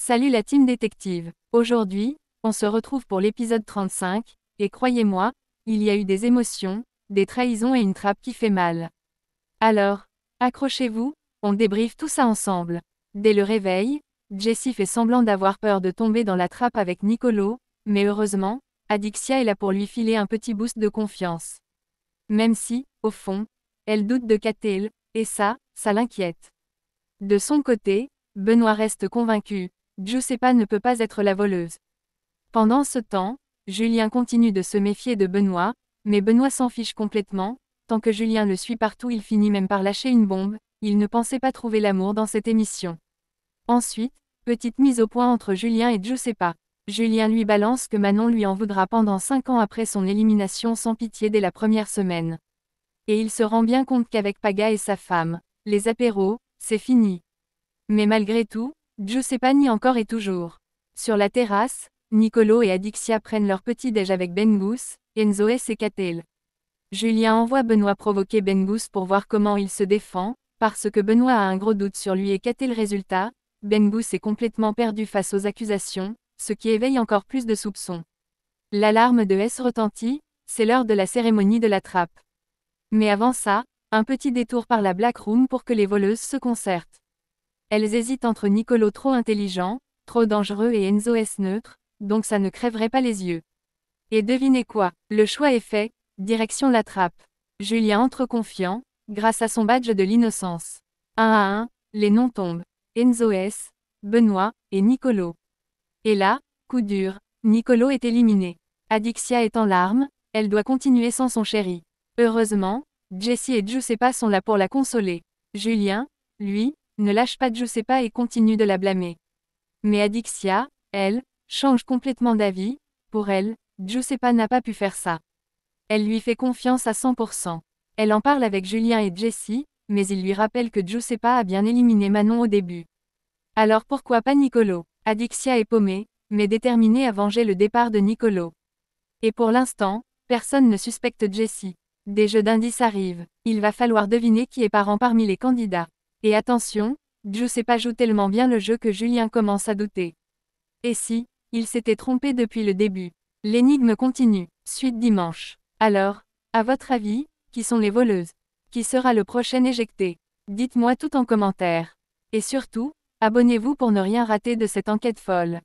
Salut la team détective. Aujourd'hui, on se retrouve pour l'épisode 35, et croyez-moi, il y a eu des émotions, des trahisons et une trappe qui fait mal. Alors, accrochez-vous, on débriefe tout ça ensemble. Dès le réveil, Jessie fait semblant d'avoir peur de tomber dans la trappe avec Nicolo, mais heureusement, Adixia est là pour lui filer un petit boost de confiance. Même si, au fond, elle doute de Catel, et ça l'inquiète. De son côté, Benoît reste convaincu, Giuseppa ne peut pas être la voleuse. Pendant ce temps, Julien continue de se méfier de Benoît, mais Benoît s'en fiche complètement, tant que Julien le suit partout il finit même par lâcher une bombe, il ne pensait pas trouver l'amour dans cette émission. Ensuite, petite mise au point entre Julien et Giuseppa. Julien lui balance que Manon lui en voudra pendant 5 ans après son élimination sans pitié dès la première semaine. Et il se rend bien compte qu'avec Paga et sa femme, les apéros, c'est fini. Mais malgré tout, Giuseppa nie encore et toujours. Sur la terrasse, Nicolo et Adixia prennent leur petit-déj avec Bengus, Enzoès et Catel. Julien envoie Benoît provoquer Bengus pour voir comment il se défend, parce que Benoît a un gros doute sur lui et Catel. Résultat, Bengus est complètement perdu face aux accusations, ce qui éveille encore plus de soupçons. L'alarme de S retentit, c'est l'heure de la cérémonie de la trappe. Mais avant ça, un petit détour par la Black Room pour que les voleuses se concertent. Elles hésitent entre Nicolo trop intelligent, trop dangereux et Enzo S neutre, donc ça ne crèverait pas les yeux. Et devinez quoi, le choix est fait, direction la trappe. Julien entre confiant, grâce à son badge de l'innocence. Un à un, les noms tombent. Enzo S, Benoît, et Nicolo. Et là, coup dur, Nicolo est éliminé. Adixia est en larmes, elle doit continuer sans son chéri. Heureusement, Jessie et Giuseppa sont là pour la consoler. Julien, lui, ne lâche pas Giuseppa et continue de la blâmer. Mais Adixia, elle, change complètement d'avis, pour elle, Giuseppa n'a pas pu faire ça. Elle lui fait confiance à 100%. Elle en parle avec Julien et Jessie, mais il lui rappelle que Giuseppa a bien éliminé Manon au début. Alors pourquoi pas Nicolo? Adixia est paumée, mais déterminée à venger le départ de Nicolo. Et pour l'instant, personne ne suspecte Jessie. Des jeux d'indices arrivent, il va falloir deviner qui est parent parmi les candidats. Et attention, Giuseppa joue tellement bien le jeu que Julien commence à douter. Et si, il s'était trompé depuis le début? L'énigme continue, suite dimanche. Alors, à votre avis, qui sont les voleuses? Qui sera le prochain éjecté? Dites-moi tout en commentaire. Et surtout, abonnez-vous pour ne rien rater de cette enquête folle.